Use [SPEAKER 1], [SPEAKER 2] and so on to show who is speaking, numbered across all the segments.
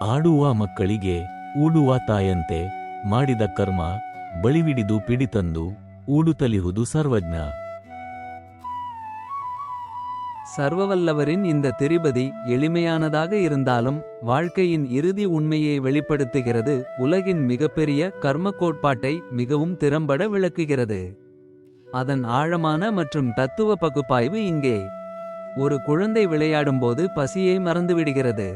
[SPEAKER 1] ಆಡುವ ಮಕ್ಕಳಿಗೆ ಊಡುವ ತಾಯಂತೆ ಮಾಡಿದ ಕರ್ಮ ಬಳಿವಿಡಿದು ಪಿಡಿತಂದು ஊடுதலிಹುದು ಸರ್ವಜ್ಞ.
[SPEAKER 2] சர்வவல்லவரின் இந்த திரிபதி எளிமையானதாக இருந்தாலும் வாழ்க்கையின் இறுதி உண்மையை வெளிப்படுத்துகிறது. உலகின் மிகப்பெரிய கர்ம கோட்பாட்டை மிகவும் திறம்பட விளக்குகிறது. அதன் ஆழமான மற்றும் தத்துவ பகுப்பாய்வு இங்கே. ஒரு குழந்தை விளையாடும்போது பசியை மறந்துவிடுகிறது.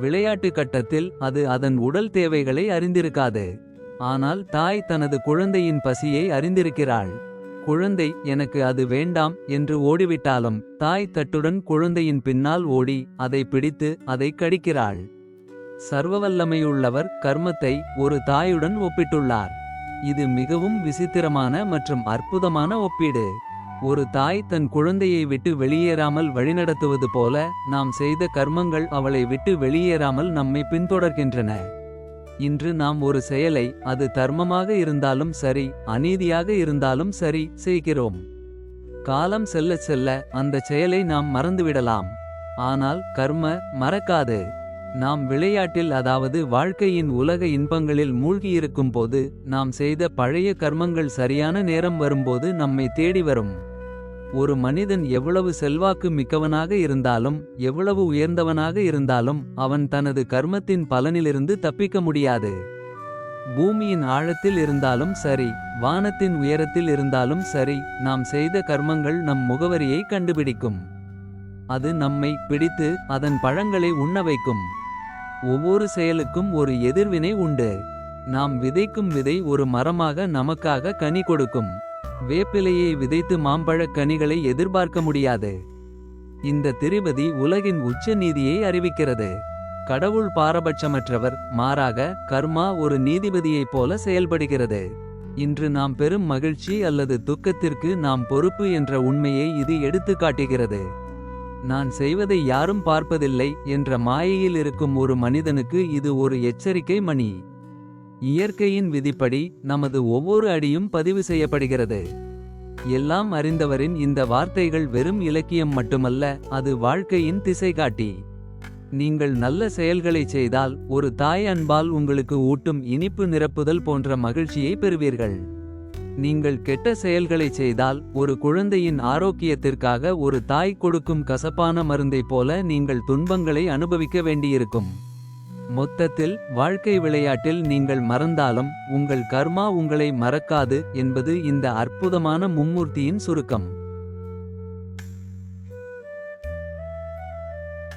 [SPEAKER 2] விளையாட்டு கட்டத்தில் அது அதன் உடல் தேவைகளை அறிந்திருக்காது. ஆனால் தாய் தனது குழந்தையின் பசியை அறிந்திருக்கிறாள். குழந்தை எனக்கு அது வேண்டாம் என்று ஓடிவிட்டாலும் தாய் தட்டுடன் குழந்தையின் பின்னால் ஓடி அதை பிடித்து அதை கடிக்கிறாள். சர்வவல்லமையுள்ளவர் கர்மத்தை ஒரு தாயுடன் ஒப்பிட்டுள்ளார். இது மிகவும் விசித்திரமான மற்றும் அற்புதமான ஒப்பீடு. ஒரு தாய் தன் குழந்தையை விட்டு வெளியேறாமல் வழிநடத்துவது போல நாம் செய்த கர்மங்கள் அவளை விட்டு வெளியேறாமல் நம்மை பின்தொடர்கின்றன. இன்று நாம் ஒரு செயலை அது தர்மமாக இருந்தாலும் சரி அநீதியாக இருந்தாலும் சரி செய்கிறோம். காலம் செல்ல செல்ல அந்த செயலை நாம் மறந்துவிடலாம். ஆனால் கர்ம மறக்காது. நாம் விளையாட்டில் அதாவது வாழ்க்கையின் உலக இன்பங்களில் மூழ்கியிருக்கும் போது நாம் செய்த பழைய கர்மங்கள் சரியான நேரம் வரும்போது நம்மை தேடி வரும். ஒரு மனிதன் எவ்வளவு செல்வாக்கு மிக்கவனாக இருந்தாலும் எவ்வளவு உயர்ந்தவனாக இருந்தாலும் அவன் தனது கர்மத்தின் பலனிலிருந்து தப்பிக்க முடியாது. பூமியின் ஆழத்தில் இருந்தாலும் சரி வானத்தின் உயரத்தில் இருந்தாலும் சரி நாம் செய்த கர்மங்கள் நம் முகவரியை கண்டுபிடிக்கும். அது நம்மை பிடித்து அதன் பழங்களை உண்ண வைக்கும். ஒவ்வொரு செயலுக்கும் ஒரு எதிர்வினை உண்டு. நாம் விதைக்கும் விதை ஒரு மரமாக நமக்காக கனி கொடுக்கும். வேப்பிலையை விதைத்து மாம்பழக் கனிகளை எதிர்பார்க்க முடியாது. இந்த திரிபதி உலகின் உச்ச நீதியை அறிவிக்கிறது. கடவுள் பாரபட்சமற்றவர். மாறாக கர்மா ஒரு நீதிபதியைப் போல செயல்படுகிறது. இன்று நாம் பெறும் மகிழ்ச்சி அல்லது துக்கத்திற்கு நாம் பொறுப்பு என்ற உண்மையை இது எடுத்துக்காட்டுகிறது. நான் செய்வதை யாரும் பார்ப்பதில்லை என்ற மாயையில் இருக்கும் ஒரு மனிதனுக்கு இது ஒரு எச்சரிக்கை மணி. இயற்கையின் விதிப்படி நமது ஒவ்வொரு அடியும் பதிவு செய்யப்படுகிறது. எல்லாம் அறிந்தவரின் இந்த வார்த்தைகள் வெறும் இலக்கியம் மட்டுமல்ல, அது வாழ்க்கையின் திசைகாட்டி. நீங்கள் நல்ல செயல்களை செய்தால் ஒரு தாய் அன்பால் உங்களுக்கு ஊட்டும் இனிப்பு நிரப்புதல் போன்ற மகிழ்ச்சியை பெறுவீர்கள். நீங்கள் கெட்ட செயல்களை செய்தால் ஒரு குழந்தையின் ஆரோக்கியத்திற்காக ஒரு தாய் கொடுக்கும் கசப்பான மருந்தை போல நீங்கள் துன்பங்களை அனுபவிக்க வேண்டியிருக்கும். மொத்தத்தில் வாழ்க்கை விளையாட்டில் நீங்கள் மறந்தாலும் உங்கள் கர்மா உங்களை மறக்காது என்பது இந்த அற்புதமான மும்மூர்த்தியின் சுருக்கம்.